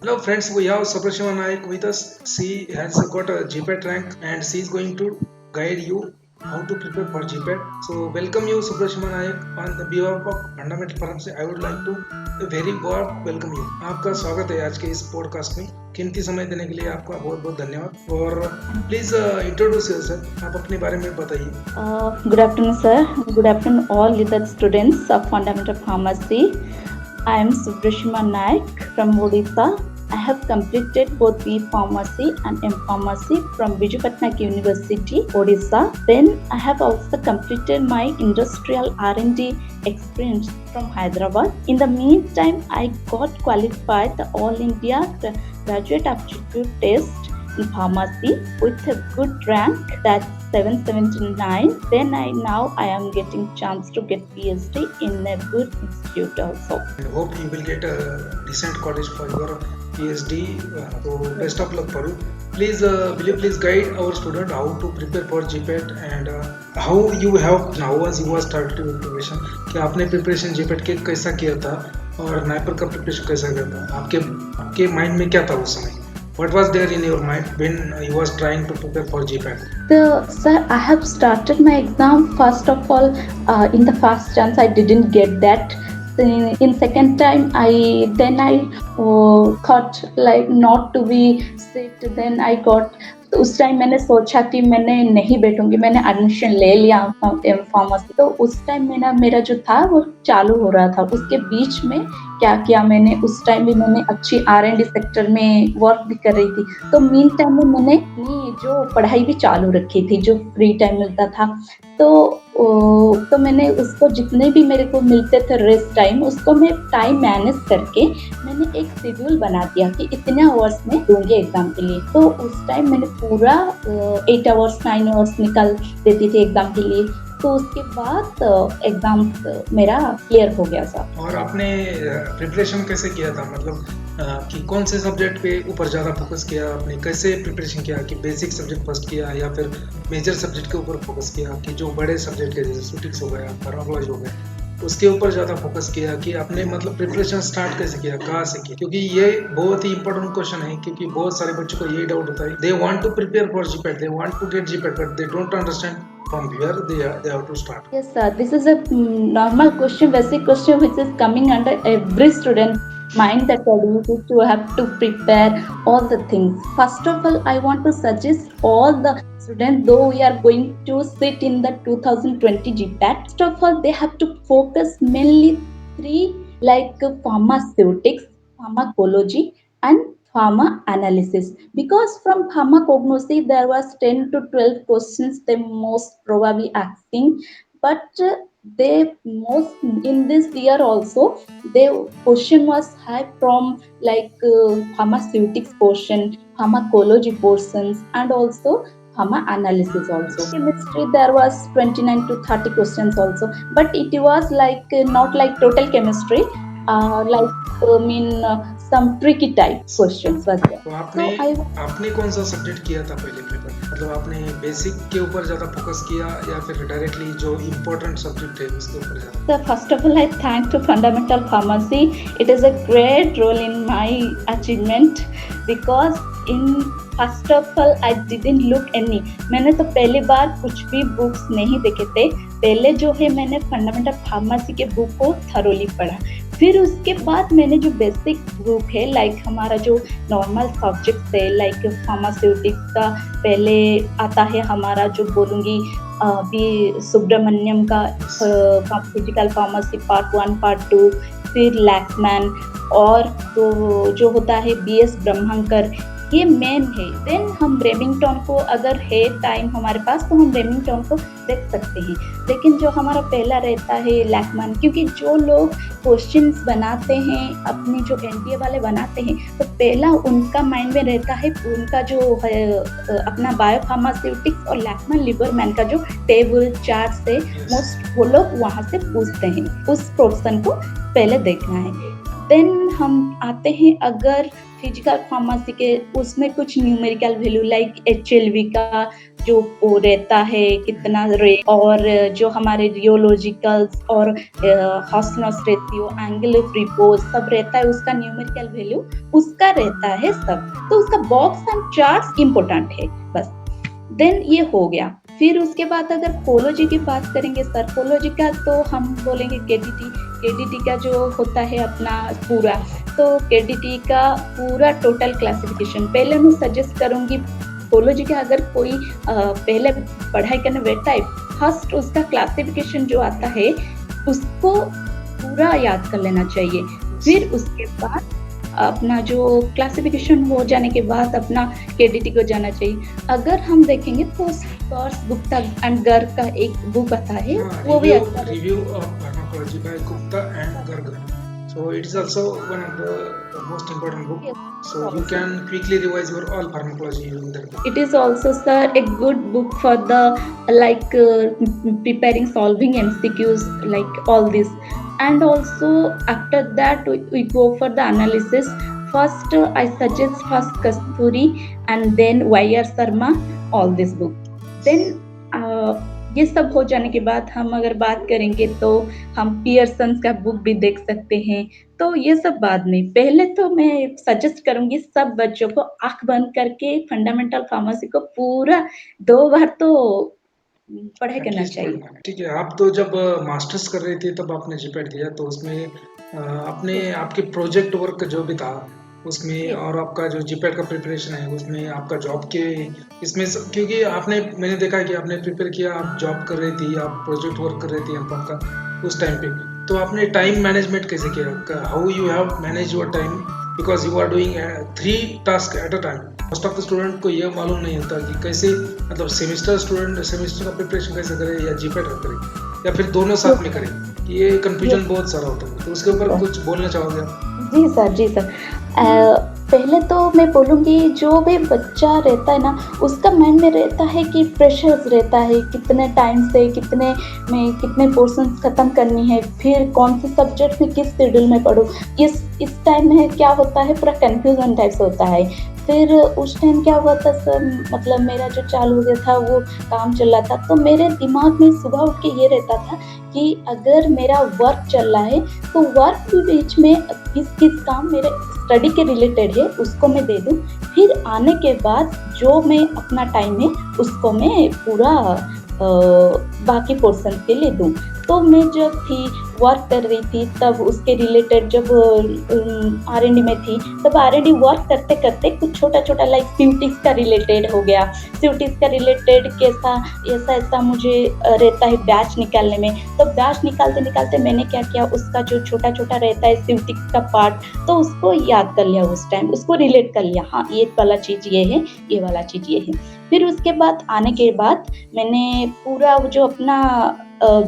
Hello friends, we have Subrashima Naik with us. She has got a GPAT rank and she is going to guide you how to prepare for GPAT. So welcome you Subrashima Naik on the behalf of Fundamental Forum से I would like to a very warm welcome you. आपका स्वागत है आज के इस podcast में. कीमती समय देने के लिए आपका बहुत बहुत धन्यवाद और प्लीज इंट्रोड्यूस योरसेल्फ. आप अपने बारे में बताइए. Good afternoon, sir. Good afternoon, all the students of Fundamental Pharmacy. I am Subrashima Naik from Odisha. I have completed both B Pharmacy and M Pharmacy from Biju Patnaik University, Odisha. Then I have also completed my industrial R&D experience from Hyderabad. In the meantime, I got qualified the All India Graduate Aptitude Test in Pharmacy with a good rank, that's 779. Then I am getting chance to get PhD in a good institute also. I hope you will get a decent college for your PhD. So best of luck for you. Please, will you please guide our student how to prepare for GPAT and how you have now as you was started your preparation. कि आपने preparation GPAT के कैसा किया था और NIPER का preparation कैसा किया था. आपके mind में क्या था उस समय. What was there in your mind when you was trying to prepare for GPAT? Sir, I have started my exam. First of all, in the first chance, I didn't get that. In second time, I thought like not to be sit. Then I got. तो उस time मैंने सोचा कि मैंने नहीं बैठूंगी. मैंने admission ले लिया एम फार्मेसी. तो उस टाइम मेरा जो था वो चालू हो रहा था. उसके बीच में क्या किया मैंने, उस टाइम भी मैंने अच्छी R&D सेक्टर में वर्क भी कर रही थी. तो मीन टाइम में मैंने जो पढ़ाई भी चालू रखी थी, जो फ्री टाइम मिलता था. तो मैंने उसको जितने भी मेरे को मिलते थे रेस्ट टाइम, उसको मैं टाइम मैनेज करके मैंने एक शेड्यूल बना दिया कि इतने आवर्स में दूंगी एग्जाम के लिए. तो उस टाइम मैंने पूरा 8 आवर्स 9 आवर्स निकाल देती थी एग्जाम के लिए. तो उसके बाद एग्जाम मेरा क्लियर हो गया था. और आपने प्रिपरेशन कैसे किया था, मतलब कि कौन से सब्जेक्ट पे ऊपर ज़्यादा फोकस किया आपने, कैसे प्रिपरेशन किया कि बेसिक सब्जेक्ट फर्स्ट किया या फिर मेजर सब्जेक्ट के ऊपर फोकस किया कि जो बड़े सब्जेक्ट के जैसे सूटिक्स हो गया, फार्माकोलॉजी हो गया, उसके ऊपर ज़्यादा फोकस किया कि आपने मतलब प्रिपरेशन स्टार्ट कैसे किया, कहाँ से किया. क्योंकि ये बहुत ही इंपॉर्टेंट क्वेश्चन है क्योंकि बहुत सारे बच्चों को यही डाउट होता है. They want to prepare for GPAT, they want to get GPAT but they don't understand from where they have to start. Yes, sir. This is a normal question, basic question which is coming under every student mind that you have to prepare all the things. First of all, I want to suggest all the students, though we are going to sit in the 2020 GPAT, first of all, they have to focus mainly 3 like pharmaceutics, pharmacology and pharma analysis, because from pharmacognosy there was 10 to 12 questions they most probably asking, but they most in this year also the question was high from like pharmaceutics portion, pharmacology portions and also pharma analysis also. Chemistry there was 29 to 30 questions also, but it was like not like total chemistry, some tricky type questions was there. तो आपने कौन सा subject किया था पहले prepare, मतलब आपने basic के ऊपर ज़्यादा फोकस किया या फिर डायरेक्टली जो इम्पोर्टेंट सब्जेक्ट है उसके ऊपर ज़्यादा. So first of all, I thank to Fundamental Pharmacy. It is a great role in my achievement because in first of all I didn't look any. मैंने तो पहली बार कुछ भी बुक्स नहीं देखे थे. पहले जो है मैंने फंडामेंटल फार्मेसी के बुक को थरोली पढ़ा. फिर उसके बाद मैंने जो बेसिक बुक है लाइक हमारा जो नॉर्मल सब्जेक्ट है लाइक फार्मास्यूटिक्स का पहले आता है हमारा जो बोलूँगी बी सुब्रमण्यम का फिजिकल फार्मेसी पार्ट 1 पार्ट 2, फिर लैक्समैन और तो जो होता है BS ब्रह्मंकर, ये मेन है. देन हम रेमिंगटन को अगर है टाइम हमारे पास तो हम रेमिंगटन को देख सकते हैं. लेकिन जो हमारा पहला रहता है लैक्समैन, क्योंकि जो लोग क्वेश्चंस बनाते हैं अपनी जो NDA वाले बनाते हैं तो पहला उनका माइंड में रहता है उनका जो है अपना बायोफार्मास्यूटिक्स और लैक्समैन लिबरमैन का जो टेबल चार्ट से मोस्ट वो लोग वहाँ से पूछते हैं. उस पोर्शन को पहले देखना है. देन हम आते हैं अगर फिजिकल फार्मेसी के उसमें कुछ न्यूमेरिकल वैल्यू लाइक एचएलवी का जो वो रहता है कितना रेट, और जो हमारे रियोलॉजिकल्स और हॉसनस रेशियो, एंगल ऑफ रिपोज सब रहता है, उसका न्यूमेरिकल वैल्यू उसका रहता है सब। तो उसका बॉक्स एंड चार्ट्स इम्पोर्टेंट है बस। देन ये हो गया। फिर उसके बाद अगर कोलोजी की बात करेंगे, सर्फोलॉजी का, तो हम बोलेंगे केडीटी का जो होता है अपना पूरा, तो केडीटी का पूरा टोटल क्लासिफिकेशन पहले मैं सजेस्ट करूंगी। कोलोजी का अगर कोई पहले पढ़ाई करने बैठा है, फर्स्ट उसका क्लासिफिकेशन जो आता है उसको पूरा याद कर लेना चाहिए। फिर उसके बाद अपना जो क्लासिफिकेशन हो जाने के बाद अपना केडीटी को जाना चाहिए। अगर हम देखेंगे तो स्पर्स, गुप्ता एंड गर्ग का एक बुक आता है, वो भी अच्छा है। review of pharmacology by Gupta and Garg. So it is also one of the most important book. Yes, So you also. can quickly revise your all pharmacology using that book. It is also, sir, a good book for the like preparing solving MCQs, like all this. And also after that we go for the analysis. First I suggest first Kasturi and then YR Sharma, all this book. Then ये सब हो जाने के बाद हम अगर बात करेंगे तो हम पियर्सन का बुक भी देख सकते हैं। तो ये सब बाद में, पहले तो मैं सजेस्ट करूंगी सब बच्चों को आंख बंद करके फंडामेंटल फार्मेसी को पूरा 2 बार तो पढ़ाई करना एटलीस्ट चाहिए। पढ़ना है। ठीक है, आप तो जब मास्टर्स कर रही थी तब आपने जीपैट दिया, तो उसमें अपने Yes, आपके प्रोजेक्ट वर्क जो भी था उसमें, yes, और आपका जो जीपैट का प्रिपरेशन है उसमें आपका जॉब के इसमें क्योंकि आपने, मैंने देखा है कि आपने प्रिपेयर किया, आप जॉब कर रही थी, आप प्रोजेक्ट वर्क कर रही थी एम का उस टाइम पे, तो आपने टाइम मैनेजमेंट कैसे किया? How you have manage your time, because you are doing 3 task at a time. Most of the student को ये मालूम नहीं होता कि कैसे, मतलब सेमेस्टर का प्रिपरेशन कैसे करे, या जीपैट का करे, या फिर दोनों साथ में करे। ये yes, कंफ्यूजन बहुत सारा होता है, तो उसके ऊपर sir. कुछ बोलना चाहोगे आप? जी सर, जी सर। पहले तो मैं बोलूँगी जो भी बच्चा रहता है ना, उसका माइंड में रहता है कि प्रेशर्स रहता है, कितने टाइम से कितने में कितने पोर्शंस ख़त्म करनी है, फिर कौन से सब्जेक्ट में किस शेड्यूल में पढूँ। इस टाइम में क्या होता है, पूरा कन्फ्यूज़न टाइप से होता है। फिर उस टाइम क्या हुआ था सर, मतलब मेरा जो चालू हो गया था वो काम चल रहा था, तो मेरे दिमाग में सुबह उठ के ये रहता था कि अगर मेरा वर्क चल रहा है तो वर्क के बीच में किस काम मेरे स्टडी के रिलेटेड है उसको मैं दे दूँ। फिर आने के बाद जो मैं अपना टाइम है उसको मैं पूरा बाकी पोर्शन के लिए दूँ। तो मैं जब थी वर्क कर रही थी तब उसके रिलेटेड, जब R&D में थी तब R&D वर्क करते करते कुछ छोटा छोटा लाइक स्यूटिक्स का रिलेटेड हो गया, स्यूटिक्स का रिलेटेड कैसा ऐसा ऐसा मुझे रहता है बैच निकालने में। तो बैच निकालते निकालते मैंने क्या किया, उसका जो छोटा छोटा रहता है स्यूटिक्स का पार्ट, तो उसको याद कर लिया, उस टाइम उसको रिलेट कर लिया, हाँ ये वाला चीज़ ये है, ये वाला चीज़ ये है। फिर उसके बाद आने के बाद मैंने पूरा जो अपना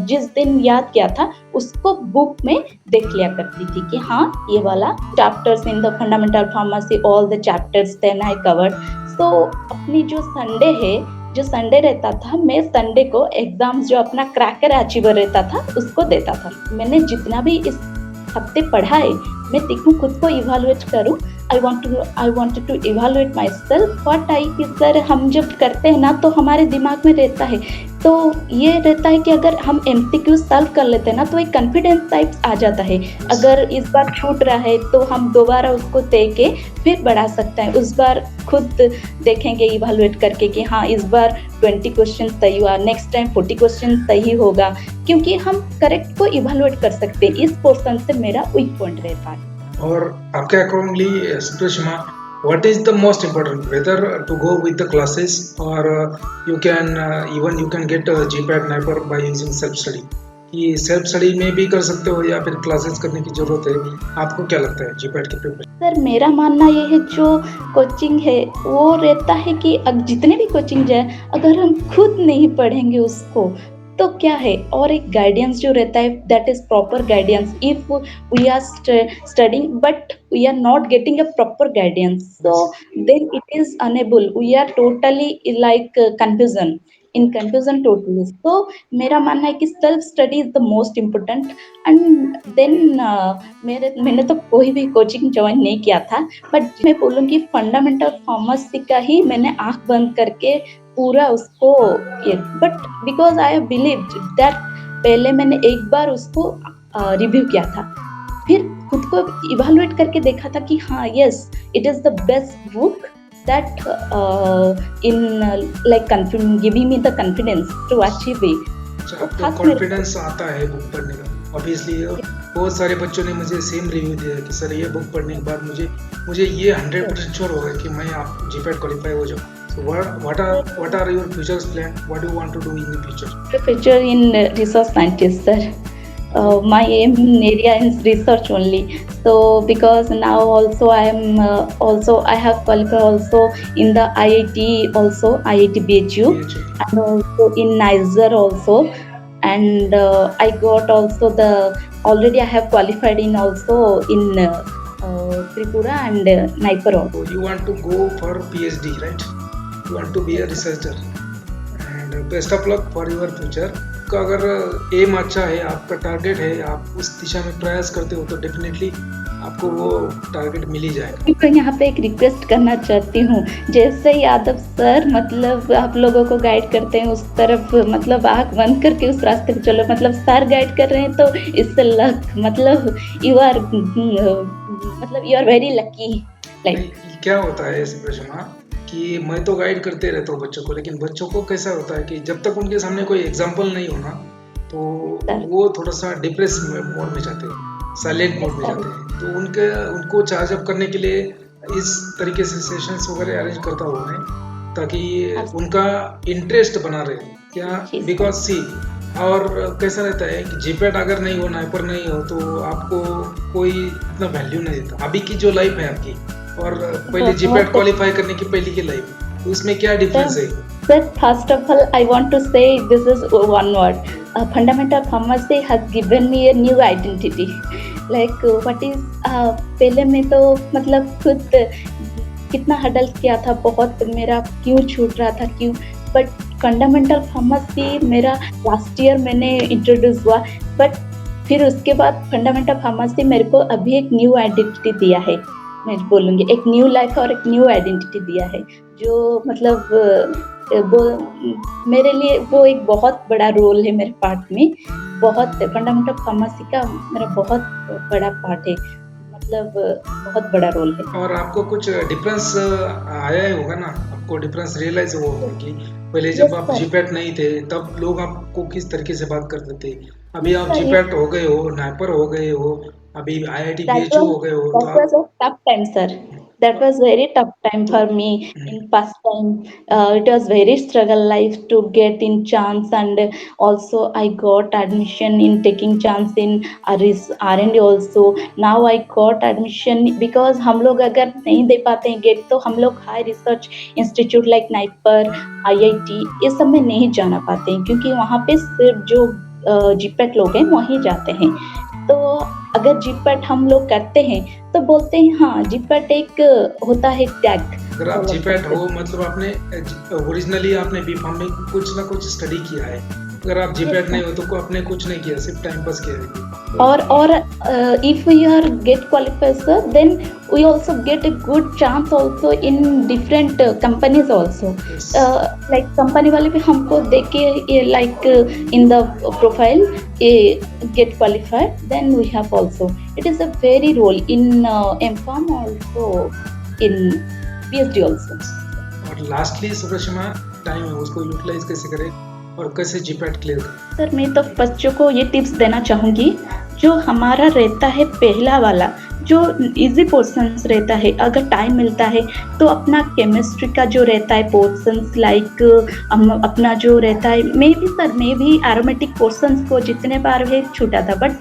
जिस दिन याद किया था उसको बुक में देख लिया करती थी कि हाँ ये वाला chapters in the fundamental pharmacy, all the chapters then I covered. So अपनी जो संडे है, जो संडे रहता था, मैं संडे को एग्जाम्स जो अपना क्रैकर अचीवर रहता था उसको देता था। मैंने जितना भी इस हफ्ते पढ़ा है मैं देखूँ, खुद को इवेलुएट करूँ। I wanted to evaluate my self what I sir. हम जब करते हैं ना तो हमारे दिमाग में रहता है, तो ये रहता है कि अगर हम MCQ सॉल्व कर लेते हैं ना तो एक कॉन्फिडेंस टाइप आ जाता है। अगर इस बार छूट रहा है तो हम दोबारा उसको दे के फिर बढ़ा सकते हैं। उस बार खुद देखेंगे इवेलुएट करके कि हाँ इस बार 20 क्वेश्चन सही हुआ, नेक्स्ट टाइम 40 क्वेश्चन सही होगा, क्योंकि हम करेक्ट को इवेलुएट कर सकते हैं। इस पोर्शन से मेरा वीक पॉइंट रहता है। और आपके accordingly सुप्रेशिमा, what is the most important, whether to go with the classes or you can even you can get GPAT NAPER by using self study? कि सेल्फ स्टडी में भी कर सकते हो या फिर क्लासेस करने की जरूरत है? आपको क्या लगता है जीपैट के प्रिपरेशन? सर मेरा मानना ये है जो कोचिंग है वो रहता है कि अब जितने भी कोचिंग जाए, अगर हम खुद नहीं पढ़ेंगे उसको तो क्या है, और एक गाइडेंस जो रहता है that is proper guidance. If we are studying but we are not getting a proper guidance, so then it is unable, we are totally like confusion in confusion totally. तो मेरा मानना है कि self study is the most important and then मैंने तो कोई भी coaching join नहीं किया था, बट मैं बोलूँगी फंडामेंटल फार्मेसी का ही मैंने आँख बंद करके पूरा उसको किया। But because I believed that पहले मैंने एक बार उसको रिव्यू किया था। फिर खुद को इवैल्यूएट करके देखा था कि हाँ, yes, it is the best book that in like giving me the confidence to achieve it. अच्छा, तो आपको खास मेरे कॉन्फिडेंस आता है बुक पढ़ने का ऑब्वियसली। बहुत सारे बच्चों ने मुझे सेम रिव्यू दिया है कि सर ये बुक पढ़ने के बाद मुझे ये 100% श्योर होगा कि मैं आप जीपैट क्वालिफाई हो जाऊँ। So what are your futures plan? What do you want to do in the future? future in research scientist, sir. My aim area is research only. So because now also I am I have qualified also in the IIT, also IIT BHU, PhD. and also in Niger also, and I got also already I have qualified in also in Tripura and Naipur also. So you want to go for PhD, right? You want to be a researcher. And best of luck for your future. का अगर M अच्छा है, आपका target है, आप उस दिशा में प्रयास करते हो तो डेफिनेटली आपको वो टारगेट मिल ही जाएगा। तो यहाँ पे एक रिक्वेस्ट करना चाहती हूँ, जैसे यादव सर मतलब आप लोगों को गाइड करते हैं उस तरफ, मतलब आँख बंद करके उस रास्ते पे चलो, मतलब सर गाइड कर रहे हैं तो इससे लक, मतलब you are very lucky. Like क्या होता है सुप्रेशमा कि मैं तो गाइड करते रहता हूँ बच्चों को, लेकिन बच्चों को कैसा होता है कि जब तक उनके सामने कोई एग्जाम्पल नहीं होना तो वो थोड़ा सा डिप्रेस मोड में जाते हैं, साइलेंट मोड में जाते हैं। तो उनको चार्ज अप करने के लिए इस तरीके से सेशंस वगैरह अरेंज करता हूँ मैं, ताकि उनका इंटरेस्ट बना रहे। क्या बिकॉज सी और कैसा रहता है कि जीपैट अगर नहीं हो, नाइपर नहीं हो तो आपको कोई इतना वैल्यू नहीं देता। अभी की जो लाइफ है आपकी और पहले जीपैट क्वालिफाई करने की पहले की लाइफ, तो उसमें क्या डिफरेंस है? Sir, first of all, I want to say this is one word. Fundamental pharmacy has given me a new identity. Like what is पहले में तो मतलब खुद कितना हडल किया था, बहुत मेरा क्यों छूट रहा था, क्यों, बट फंडामेंटल फार्मेसी मेरा लास्ट ईयर मैंने इंट्रोड्यूस हुआ, बट फिर उसके बाद फंडामेंटल फार्मेसी मेरे को अभी एक न्यू आइडेंटिटी दिया है। मैं बोलूँगी एक न्यू लाइफ और एक न्यू आइडेंटिटी दिया है, जो मतलब वो मेरे लिए वो एक बहुत बड़ा रोल है मेरे पार्ट में। बहुत फंडामेंटल फार्मेसी का मेरा बहुत बड़ा पार्ट है, मतलब बहुत बड़ा रोल है। और आपको कुछ डिफरेंस आया ही होगा ना, आपको डिफरेंस रियलाइज हुआ होगा कि पहले जब आप जीपैट नहीं थे तब लोग आपको किस तरीके से बात करते थे, अभी आप जीपैट हो गए हो, नाइपर हो गए हो, अभी IIT BHU हो गए हो, तो that was a tough time, sir. That was very tough time for me in past time. It was very struggle life to get in chance, and also I got admission in taking chance in R&D also. Now I got admission because हम लोग अगर नहीं दे पाते हैं gate तो हम लोग high research institute like NIPER, IIT ये सब में नहीं जाना पाते हैं, क्योंकि वहाँ पे सिर्फ जो जीपैट लोग हैं वहीं जाते हैं। तो अगर जीपैट हम लोग करते हैं तो बोलते हैं हाँ जीपैट एक होता है टैग। अगर आप जीपैट हो मतलब आपने ओरिजिनली आपने बीफार्म में कुछ ना कुछ स्टडी किया है, अगर आप जीपैट नहीं हो तो आपने कुछ नहीं किया, सिर्फ टाइम पास किया है। और if we are get qualified, sir, then we also get a good chance also in different companies also. Yes. Like company वाले भी हमको देख के like in the profile get qualified, then we have also. It is a very role in M.Pharm also in PhD also. और lastly सुप्रेशमा time है उसको utilise कैसे करें और कैसे जीपैट क्लियर करें? सर मैं तो बच्चों को ये टिप्स देना चाहूँगी, जो हमारा रहता है पहला वाला जो इजी पोर्शंस रहता है, अगर टाइम मिलता है तो अपना केमिस्ट्री का जो रहता है पोर्शंस लाइक अपना जो रहता है, मैं भी एरोमेटिक पोर्शंस को जितने बार भी छूटा था, बट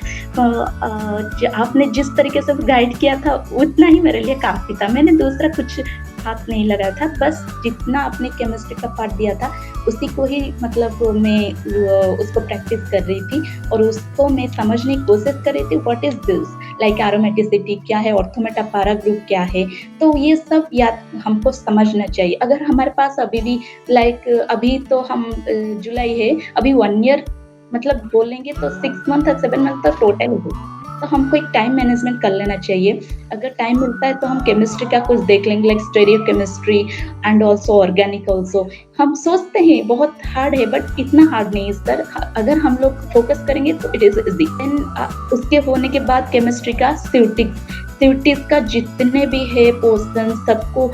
आपने जिस तरीके से गाइड किया था उतना ही मेरे लिए काफ़ी था। मैंने दूसरा कुछ हाथ नहीं लगाया था, बस जितना आपने केमिस्ट्री का पार्ट दिया था उसी को ही मतलब मैं उसको प्रैक्टिस कर रही थी और उसको मैं समझने की कोशिश कर रही थी what is this. Like aromaticity क्या है, ऑर्थोमेटा पारा ग्रुप क्या है, तो ये सब याद हमको समझना चाहिए। अगर हमारे पास अभी भी लाइक अभी तो हम जुलाई है, अभी 1 ईयर मतलब बोलेंगे तो 6 मंथ और 7 मंथ तो टोटल है। तो हमको एक टाइम मैनेजमेंट कर लेना चाहिए। अगर टाइम मिलता है तो हम केमिस्ट्री का कुछ देख लेंगे, like stereo chemistry and also organic also. हम सोचते हैं बहुत हार्ड है, बट इतना हार्ड नहीं है सर। अगर हम लोग फोकस करेंगे तो इट इज इजी। देन उसके होने के बाद केमिस्ट्री का स्यूटिक्स का जितने भी है पोर्शन सबको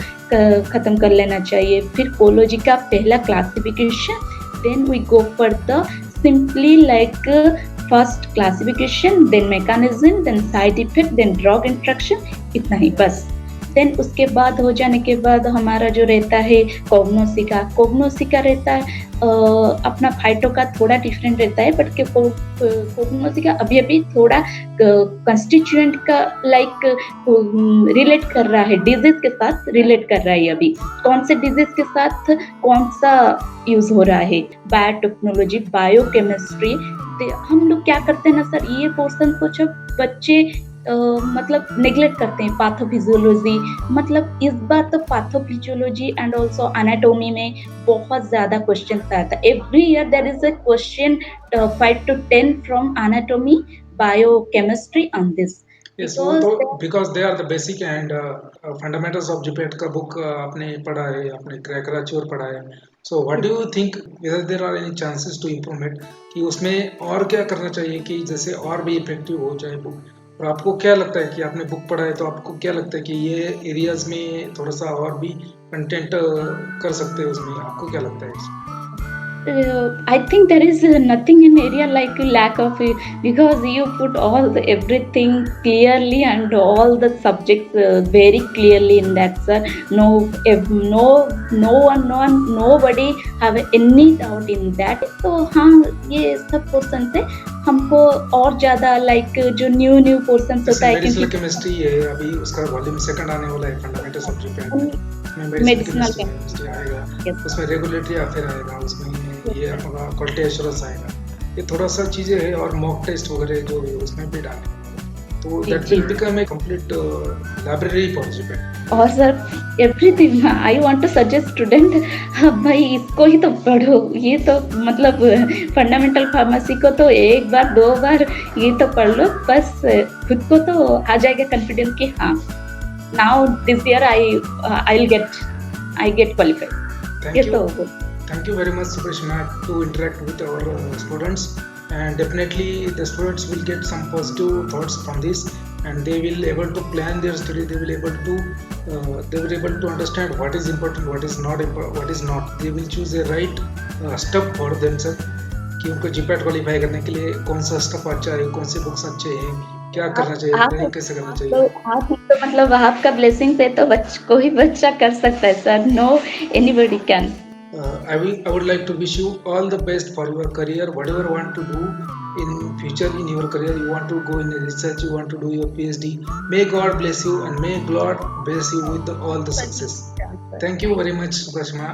खत्म कर लेना चाहिए। फिर कोलोजी का पहला classification, then we go for the simply like first classification, then mechanism, then side effect, then drug instruction, इतना ही बस। देन उसके बाद हो जाने के बाद हमारा जो रहता है कोग्नोसिका रहता है अपना फाइटो का थोड़ा डिफरेंट रहता है, बट कोग्नोसिका अभी थोड़ा कंस्टिट्यूएंट का लाइक रिलेट कर रहा है, डिजीज के साथ रिलेट कर रहा है। अभी कौन से डिजीज के साथ कौन सा यूज हो रहा है, बायोटेक्नोलॉजी, बायोकेमिस्ट्री। हम लोग क्या करते हैं ना सर, ये पोर्शन को जब बच्चे मतलब नेग्लेक्ट करते हैं, पैथोफिजियोलॉजी, मतलब इस बार तो पैथोफिजियोलॉजी एंड ऑल्सो एनाटोमी में बहुत ज्यादा क्वेश्चन आता है। Every year there is a question 5 to 10 from anatomy, biochemistry on this. Yes, वो तो because they are the basic and fundamentals of GPAT का बुक आपने पढ़ा है, आपने क्रैकराचोर पढ़ा है। So what do you think whether there are any chances to improvement, कि उसमें और क्या करना चाहिए कि जैसे और भी इफेक्टिव हो जाए बुक? और आपको क्या लगता है कि आपने बुक पढ़ा है तो आपको क्या लगता है कि ये एरियाज में थोड़ा सा और भी कंटेंट कर सकते हैं उसमें? आपको क्या लगता है? I think there is nothing in area like lack of because you put everything clearly and all the subjects very clearly in that, sir. Nobody have any doubt in that. तो हाँ, ये सब पोर्शन से हमको और ज्यादा like जो new portion होता है, मेडिसिनल केमिस्ट्री है अभी, उसका वॉल्यूम 2 आने वाला है, फंडामेंटल सब्जेक्ट मेडिसिनल केमिस्ट्री आएगा, उसमें रेगुलेटरी अफेयर आएगा, उसमें ये अपना क्वालिटी एश्योरेंस आएगा, ये थोड़ा सा चीजें हैं, और मॉक टेस्ट वगैरह जो उसमें भी डालेंगे, तो that will become a complete library for GPAT. और sir everything I want to suggest student, भाई इसको ही तो पढ़ो। ये तो मतलब फंडामेंटल फार्मेसी को तो 1 बार 2 बार ये तो पढ़ लो, बस खुद को तो आ जाएगा कॉन्फिडेंस कि हाँ now this year I get qualified. Thank you very much, Supreshna, to interact with our students, and definitely the students will get some positive thoughts from this, and they will able to plan their study. They will able to understand what is important, what is not important, what is not. They will choose a right step for themselves कि उनको जीपीएट qualify करने के लिए कौन सा step अच्छा है, कौन से बुक्स अच्छे हैं, क्या करना चाहिए, नहीं कैसे करना चाहिए। आप तो मतलब आपका ब्लेसिंग पे तो कोई बच्चा कर सकता है sir, no anybody can. I would like to wish you all the best for your career, whatever you want to do in future in your career. You want to go in research, you want to do your PhD. May God bless you, and may God bless you with all the success. Thank you very much, Supreshna.